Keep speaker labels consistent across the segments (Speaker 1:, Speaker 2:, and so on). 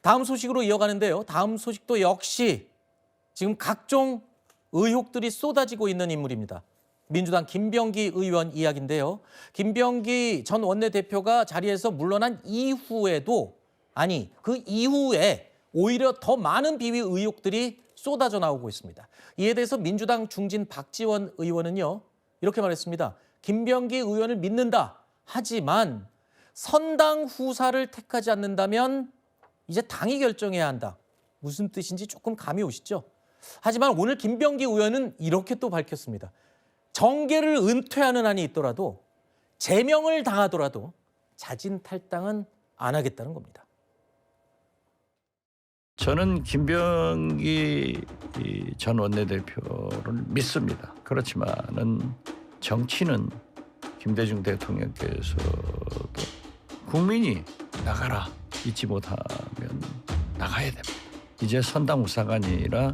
Speaker 1: 다음 소식으로 이어가는데요. 다음 소식도 역시 지금 각종 의혹들이 쏟아지고 있는 인물입니다. 민주당 김병기 의원 이야기인데요. 김병기 전 원내대표가 자리에서 물러난 이후에도 그 이후에 오히려 더 많은 비위 의혹들이 쏟아져 나오고 있습니다. 이에 대해서 민주당 중진 박지원 의원은요. 이렇게 말했습니다. 김병기 의원을 믿는다. 하지만 선당 후사를 택하지 않는다면 이제 당이 결정해야 한다. 무슨 뜻인지 조금 감이 오시죠? 하지만 오늘 김병기 의원은 이렇게 또 밝혔습니다. 정계를 은퇴하는 한이 있더라도 제명을 당하더라도 자진 탈당은 안 하겠다는 겁니다.
Speaker 2: 저는 김병기 전 원내대표를 믿습니다. 그렇지만은 정치는 김대중 대통령께서도 국민이 나가라 잊지 못하면 나가야 됩니다. 이제 선당 후사가 아니라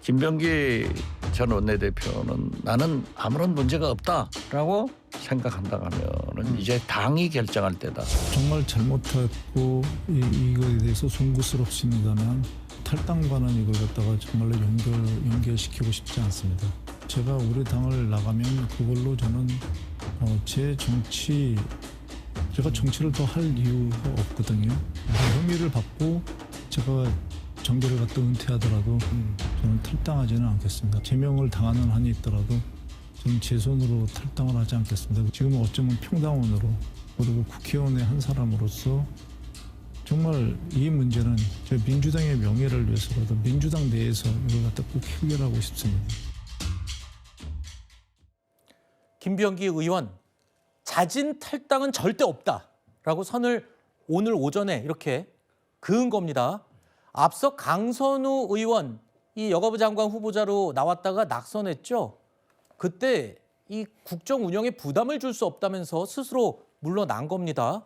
Speaker 2: 김병기 전 원내대표는 나는 아무런 문제가 없다라고 생각한다 하면은 이제 당이 결정할 때다.
Speaker 3: 정말 잘못했고 이거에 대해서 송구스럽습니다만 탈당과는 이걸 갖다가 정말로 연결시키고 싶지 않습니다. 제가 우리 당을 나가면 그걸로 저는 제가 정치를 더 할 이유가 없거든요. 혐의를 받고 제가 정계를 갖다 은퇴하더라도 저는 탈당하지는 않겠습니다. 제명을 당하는 한이 있더라도 저는 제 손으로 탈당을 하지 않겠습니다. 지금 어쩌면 평당원으로 그리고 국회의원의 한 사람으로서 정말 이 문제는 저 민주당의 명예를 위해서라도 민주당 내에서 이걸 갖다 꼭 해결하고 싶습니다.
Speaker 1: 김병기 의원, 자진 탈당은 절대 없다라고 선을 오늘 오전에 이렇게 그은 겁니다. 앞서 강선우 의원, 이 여가부 장관 후보자로 나왔다가 낙선했죠. 그때 이 국정 운영에 부담을 줄 수 없다면서 스스로 물러난 겁니다.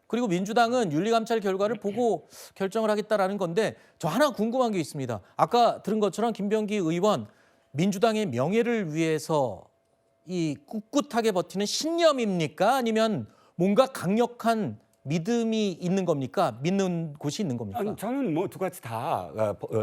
Speaker 1: 그리고 민주당은 윤리감찰 결과를 보고 결정을 하겠다라는 건데 저 하나 궁금한 게 있습니다. 아까 들은 것처럼 김병기 의원, 민주당의 명예를 위해서 이 꿋꿋하게 버티는 신념입니까? 아니면 뭔가 강력한 믿음이 있는 겁니까? 믿는 곳이 있는 겁니까?
Speaker 4: 아니, 저는 뭐 두 가지 다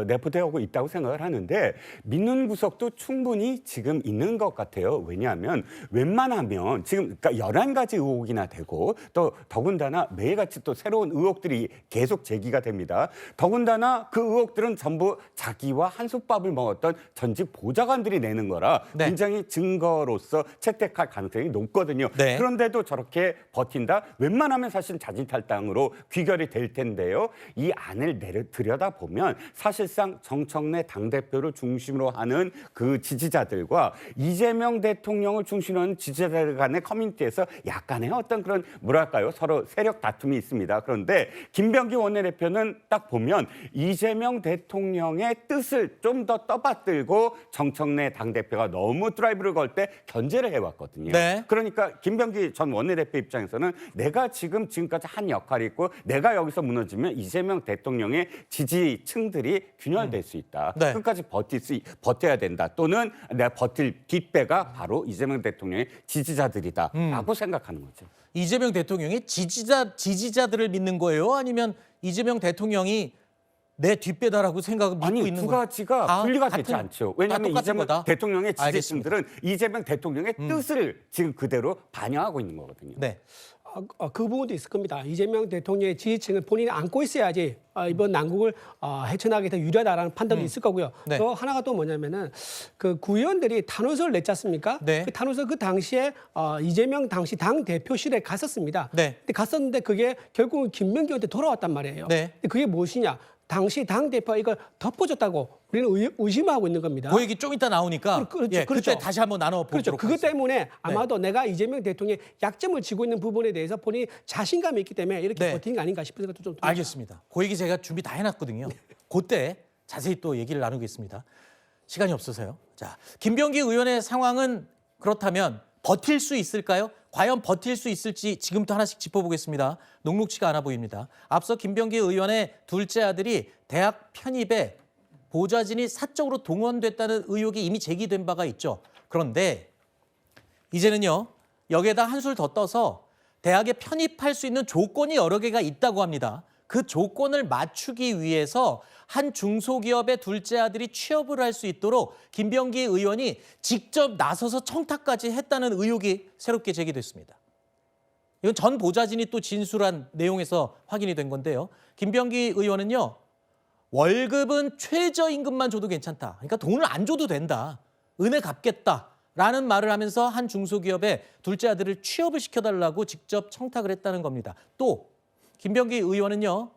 Speaker 4: 내포되고 있다고 생각을 하는데 믿는 구석도 충분히 지금 있는 것 같아요. 왜냐하면 웬만하면 지금 그러니까 11가지 의혹이나 되고 또 더군다나 매일같이 또 새로운 의혹들이 계속 제기가 됩니다. 더군다나 그 의혹들은 전부 자기와 한솥밥을 먹었던 전직 보좌관들이 내는 거라
Speaker 1: 네.
Speaker 4: 굉장히 증거로서 채택할 가능성이 높거든요.
Speaker 1: 네.
Speaker 4: 그런데도 저렇게 버틴다? 웬만하면 사실 자진 탈당으로 귀결이 될 텐데요. 이 안을 들여다보면 사실상 정청래 당대표를 중심으로 하는 그 지지자들과 이재명 대통령을 중심으로 하는 지지자들 간의 커뮤니티에서 약간의 어떤 그런 뭐랄까요? 서로 세력 다툼이 있습니다. 그런데 김병기 원내대표는 딱 보면 이재명 대통령의 뜻을 좀 더 떠받들고 정청래 당대표가 너무 드라이브를 걸 때 견제를 해왔거든요.
Speaker 1: 네.
Speaker 4: 그러니까 김병기 전 원내대표 입장에서는 내가 지금까지 한 역할이 있고 내가 여기서 무너지면 이재명 대통령의 지지층들이 균열될 수 있다.
Speaker 1: 네.
Speaker 4: 끝까지 버텨야 된다. 또는 내가 버틸 뒷배가 바로 이재명 대통령의 지지자들이다라고 생각하는 거죠.
Speaker 1: 이재명 대통령이 지지자들을 믿는 거예요? 아니면 이재명 대통령이 내 뒷배다라고 생각을 믿고
Speaker 4: 아니,
Speaker 1: 있는
Speaker 4: 두
Speaker 1: 거예요?
Speaker 4: 가지가 분리가 되지 않죠. 왜냐하면
Speaker 1: 똑같은
Speaker 4: 이재명
Speaker 1: 거다?
Speaker 4: 대통령의 지지층들은
Speaker 1: 알겠습니다.
Speaker 4: 이재명 대통령의 뜻을 지금 그대로 반영하고 있는 거거든요.
Speaker 1: 네.
Speaker 5: 그 부분도 있을 겁니다. 이재명 대통령의 지지층을 본인이 안고 있어야지 이번 난국을 헤쳐나가기 더 유리하다라는 판단도 있을 거고요.
Speaker 1: 네.
Speaker 5: 또 하나가 또 뭐냐면은 그 구의원들이 탄원서를 냈지 않습니까?
Speaker 1: 네.
Speaker 5: 그 탄원서 그 당시에 이재명 당시 당 대표실에 갔었습니다.
Speaker 1: 네.
Speaker 5: 근데 갔었는데 그게 결국은 김명기한테 돌아왔단 말이에요.
Speaker 1: 네.
Speaker 5: 근데 그게 무엇이냐? 당시 당 대표가 이걸 덮어줬다고 우리는 의심하고 있는 겁니다.
Speaker 1: 그 얘기 좀 이따 나오니까
Speaker 5: 그렇죠.
Speaker 1: 그때 다시 한번 나눠보도록
Speaker 5: 그렇죠. 그것
Speaker 1: 하겠습니다.
Speaker 5: 때문에 아마도 내가 이재명 대통령의 약점을 쥐고 있는 부분에 대해서 본인이 자신감이 있기 때문에 이렇게
Speaker 1: 네.
Speaker 5: 버틴 게 아닌가 싶은 생각도 좀 듭니다.
Speaker 1: 알겠습니다. 그 얘기 제가 준비 다 해놨거든요. 그때 자세히 또 얘기를 나누겠습니다. 시간이 없어서요. 자, 김병기 의원의 상황은 그렇다면 버틸 수 있을까요? 과연 버틸 수 있을지 지금부터 하나씩 짚어보겠습니다. 녹록치가 않아 보입니다. 앞서 김병기 의원의 둘째 아들이 대학 편입에 보좌진이 사적으로 동원됐다는 의혹이 이미 제기된 바가 있죠. 그런데 이제는요, 여기에다 한술 더 떠서 대학에 편입할 수 있는 조건이 여러 개가 있다고 합니다. 그 조건을 맞추기 위해서 한 중소기업의 둘째 아들이 취업을 할 수 있도록 김병기 의원이 직접 나서서 청탁까지 했다는 의혹이 새롭게 제기됐습니다. 이건 전 보좌진이 또 진술한 내용에서 확인이 된 건데요. 김병기 의원은요, 월급은 최저임금만 줘도 괜찮다. 그러니까 돈을 안 줘도 된다. 은혜 갚겠다라는 말을 하면서 한 중소기업의 둘째 아들을 취업을 시켜달라고 직접 청탁을 했다는 겁니다. 또 김병기 의원은요,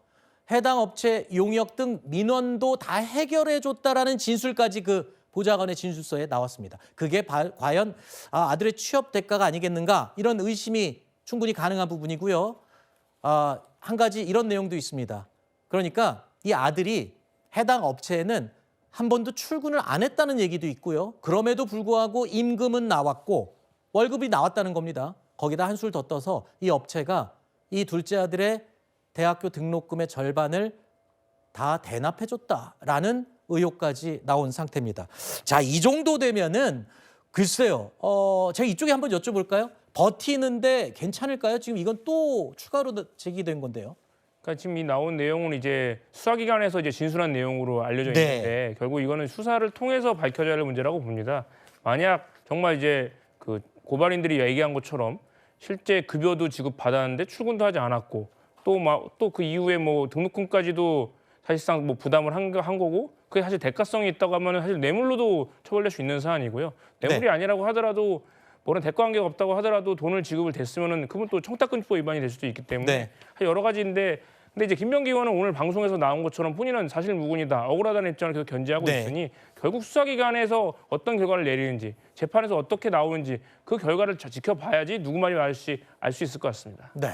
Speaker 1: 해당 업체 용역 등 민원도 다 해결해줬다라는 진술까지 그 보좌관의 진술서에 나왔습니다. 그게 과연 아들의 취업 대가가 아니겠는가, 이런 의심이 충분히 가능한 부분이고요. 한 가지 이런 내용도 있습니다. 그러니까 이 아들이 해당 업체에는 한 번도 출근을 안 했다는 얘기도 있고요. 그럼에도 불구하고 임금은 나왔고 월급이 나왔다는 겁니다. 거기다 한술 더 떠서 이 업체가 이 둘째 아들의 대학교 등록금의 절반을 다 대납해줬다라는 의혹까지 나온 상태입니다. 자, 이 정도 되면은 글쎄요. 제가 이쪽에 한번 여쭤볼까요? 버티는데 괜찮을까요? 지금 이건 또 추가로 제기된 건데요.
Speaker 6: 그러니까 지금 이 나온 내용은 이제 수사기관에서 이제 진술한 내용으로 알려져
Speaker 1: 네.
Speaker 6: 있는데 결국 이거는 수사를 통해서 밝혀져야 할 문제라고 봅니다. 만약 정말 이제 그 고발인들이 얘기한 것처럼 실제 급여도 지급받았는데 출근도 하지 않았고 또 그 이후에 뭐 등록금까지도 사실상 뭐 부담을 한 거고 그게 사실 대가성이 있다고 하면 사실 뇌물로도 처벌될 수 있는 사안이고요. 뇌물이
Speaker 1: 네.
Speaker 6: 아니라고 하더라도 뭐런 대가 관계가 없다고 하더라도 돈을 지급을 됐으면은 그건 또 청탁금지법 위반이 될 수도 있기 때문에
Speaker 1: 네.
Speaker 6: 여러 가지인데 근데 이제 김병기 의원은 오늘 방송에서 나온 것처럼 본인은 사실 무근이다, 억울하다는 입장을 계속 견지하고
Speaker 1: 네.
Speaker 6: 있으니 결국 수사기관에서 어떤 결과를 내리는지 재판에서 어떻게 나오는지 그 결과를 지켜봐야지 누구 말이 맞을지 알 수 있을 것 같습니다.
Speaker 1: 네.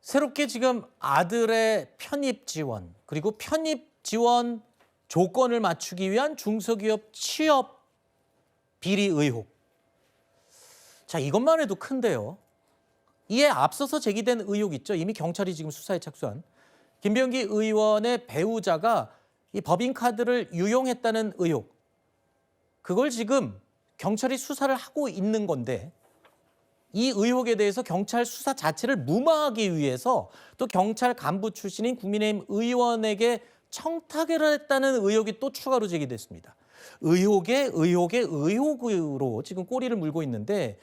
Speaker 1: 새롭게 지금 아들의 편입 지원 그리고 편입 지원 조건을 맞추기 위한 중소기업 취업 비리 의혹. 자, 이것만 해도 큰데요. 이에 앞서서 제기된 의혹 있죠. 이미 경찰이 지금 수사에 착수한 김병기 의원의 배우자가 이 법인카드를 유용했다는 의혹. 그걸 지금 경찰이 수사를 하고 있는 건데 이 의혹에 대해서 경찰 수사 자체를 무마하기 위해서 또 경찰 간부 출신인 국민의힘 의원에게 청탁을 했다는 의혹이 또 추가로 제기됐습니다. 의혹으로 지금 꼬리를 물고 있는데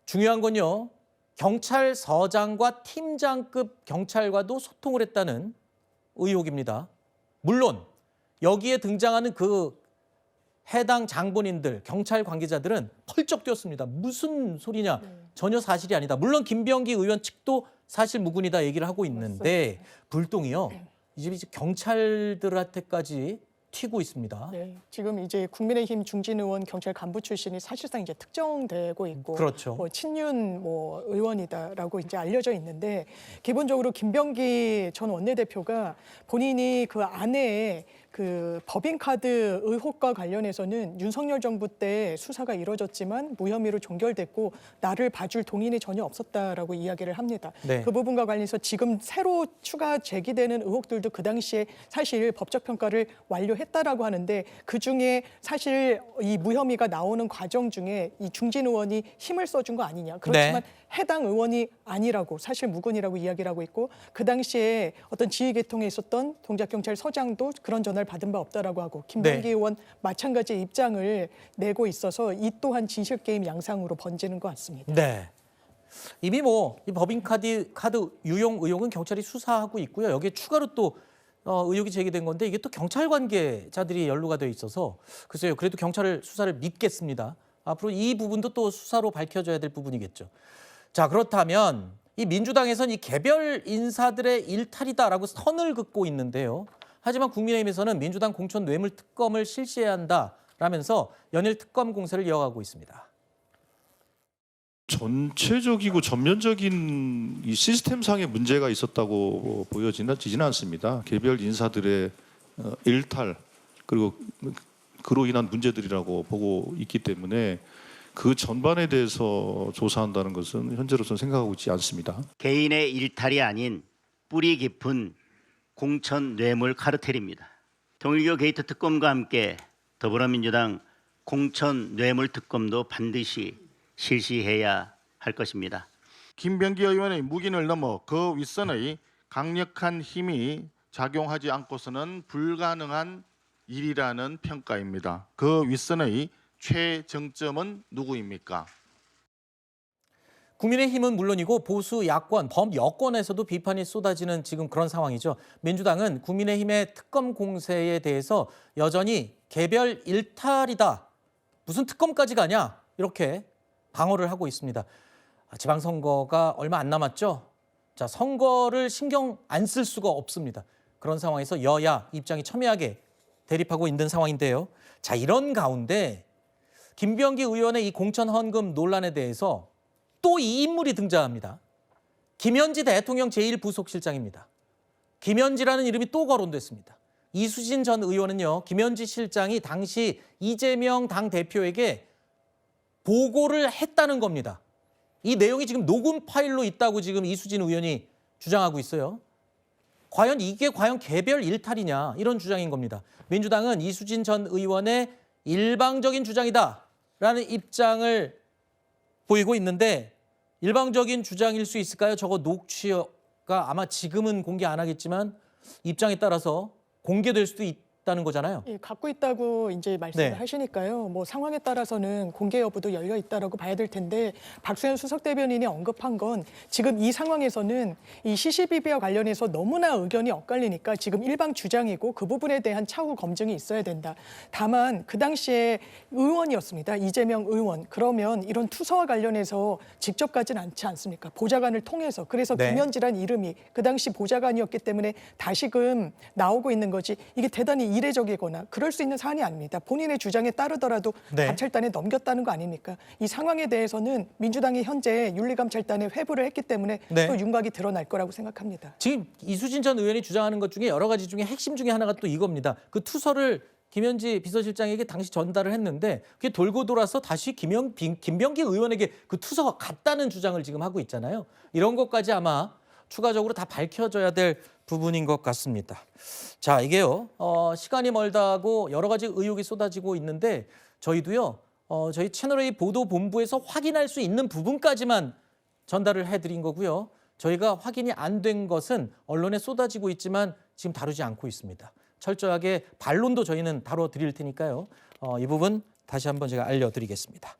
Speaker 1: 중요한 건요. 경찰서장과 팀장급 경찰과도 소통을 했다는 의혹입니다. 물론 여기에 등장하는 그 해당 장본인들, 경찰 관계자들은 펄쩍 뛰었습니다. 무슨 소리냐? 전혀 사실이 아니다. 물론 김병기 의원 측도 사실 무근이다 얘기를 하고 있는데 불똥이요. 이제 경찰들한테까지 튀고 있습니다.
Speaker 7: 네, 지금 이제 국민의힘 중진 의원 경찰 간부 출신이 사실상 이제 특정되고 있고,
Speaker 1: 그렇죠.
Speaker 7: 뭐 친윤 뭐 의원이다라고 이제 알려져 있는데 기본적으로 김병기 전 원내대표가 본인이 그 아내의 그 법인카드 의혹과 관련해서는 윤석열 정부 때 수사가 이루어졌지만 무혐의로 종결됐고 나를 봐줄 동인이 전혀 없었다라고 이야기를 합니다.
Speaker 1: 네.
Speaker 7: 그 부분과 관련해서 지금 새로 추가 제기되는 의혹들도 그 당시에 사실 법적 평가를 완료했다라고 하는데 그 중에 사실 이 무혐의가 나오는 과정 중에 이 중진 의원이 힘을 써준 거 아니냐. 그렇지만 해당 의원이 아니라고 사실 무근이라고 이야기를 하고 있고 그 당시에 어떤 지휘계통에 있었던 동작경찰서장도 그런 전화를 받은 바 없다라고 하고 김병기 의원 마찬가지의 입장을 내고 있어서 이 또한 진실 게임 양상으로 번지는 것 같습니다.
Speaker 1: 네. 이미 뭐 이 법인카드 유용 의혹은 경찰이 수사하고 있고요. 여기에 추가로 또 의혹이 제기된 건데 이게 또 경찰 관계자들이 연루가 되어 있어서 글쎄요. 그래도 경찰을 수사를 믿겠습니다. 앞으로 이 부분도 또 수사로 밝혀져야 될 부분이겠죠. 자, 그렇다면 이 민주당에서는 이 개별 인사들의 일탈이다라고 선을 긋고 있는데요. 하지만 국민의힘에서는 민주당 공천 뇌물 특검을 실시해야 한다라면서 연일 특검 공세를 이어가고 있습니다.
Speaker 8: 전체적이고 전면적인 이 시스템상의 문제가 있었다고 보여지지는 않습니다. 개별 인사들의 일탈 그리고 그로 인한 문제들이라고 보고 있기 때문에 그 전반에 대해서 조사한다는 것은 현재로서는 생각하고 있지 않습니다.
Speaker 9: 개인의 일탈이 아닌 뿌리 깊은 공천 뇌물 카르텔입니다. 통일교 게이트 특검과 함께 더불어민주당 공천 뇌물 특검도 반드시 실시해야 할 것입니다.
Speaker 10: 김병기 의원의 묵인을 넘어 그 윗선의 강력한 힘이 작용하지 않고서는 불가능한 일이라는 평가입니다. 그 윗선의 최정점은 누구입니까?
Speaker 1: 국민의힘은 물론이고 보수 야권, 범여권에서도 비판이 쏟아지는 지금 그런 상황이죠. 민주당은 국민의힘의 특검 공세에 대해서 여전히 개별 일탈이다. 무슨 특검까지 가냐? 이렇게 방어를 하고 있습니다. 지방선거가 얼마 안 남았죠? 자, 선거를 신경 안 쓸 수가 없습니다. 그런 상황에서 여야 입장이 첨예하게 대립하고 있는 상황인데요. 자, 이런 가운데 김병기 의원의 이 공천 헌금 논란에 대해서 또 이 인물이 등장합니다. 김현지 대통령 제1부속실장입니다. 김현지라는 이름이 또 거론됐습니다. 이수진 전 의원은요, 김현지 실장이 당시 이재명 당대표에게 보고를 했다는 겁니다. 이 내용이 지금 녹음 파일로 있다고 지금 이수진 의원이 주장하고 있어요. 과연 이게 개별 일탈이냐, 이런 주장인 겁니다. 민주당은 이수진 전 의원의 일방적인 주장이다라는 입장을 보이고 있는데, 일방적인 주장일 수 있을까요? 저거 녹취가 아마 지금은 공개 안 하겠지만 입장에 따라서 공개될 수도 있다는 거잖아요.
Speaker 7: 예, 갖고 있다고 이제 말씀을
Speaker 1: 네.
Speaker 7: 하시니까요. 뭐 상황에 따라서는 공개 여부도 열려 있다라고 봐야 될 텐데, 박수현 수석 대변인이 언급한 건 지금 이 상황에서는 이 CCBB와 관련해서 너무나 의견이 엇갈리니까 지금 일방 주장이고 그 부분에 대한 차후 검증이 있어야 된다. 다만 그 당시에 의원이었습니다. 이재명 의원. 그러면 이런 투서와 관련해서 직접 가진 않지 않습니까? 보좌관을 통해서. 그래서
Speaker 1: 네.
Speaker 7: 김현지란 이름이 그 당시 보좌관이었기 때문에 다시금 나오고 있는 거지, 이게 대단히 이례적이거나 그럴 수 있는 사안이 아닙니다. 본인의 주장에 따르더라도
Speaker 1: 네.
Speaker 7: 감찰단에 넘겼다는 거 아닙니까? 이 상황에 대해서는 민주당이 현재 윤리감찰단에 회부를 했기 때문에
Speaker 1: 네.
Speaker 7: 또 윤곽이 드러날 거라고 생각합니다.
Speaker 1: 지금 이수진 전 의원이 주장하는 것 중에 여러 가지 중에 핵심 중에 하나가 또 이겁니다. 그 투서를 김현지 비서실장에게 당시 전달을 했는데 그게 돌고 돌아서 다시 김병기 의원에게 그 투서가 갔다는 주장을 지금 하고 있잖아요. 이런 것까지 아마 추가적으로 다 밝혀져야 될 부분인 것 같습니다. 자, 이게요, 시간이 멀다고 여러 가지 의혹이 쏟아지고 있는데 저희도요, 저희 채널A 보도본부에서 확인할 수 있는 부분까지만 전달을 해드린 거고요. 저희가 확인이 안 된 것은 언론에 쏟아지고 있지만 지금 다루지 않고 있습니다. 철저하게 반론도 저희는 다뤄드릴 테니까요. 이 부분 다시 한번 제가 알려드리겠습니다.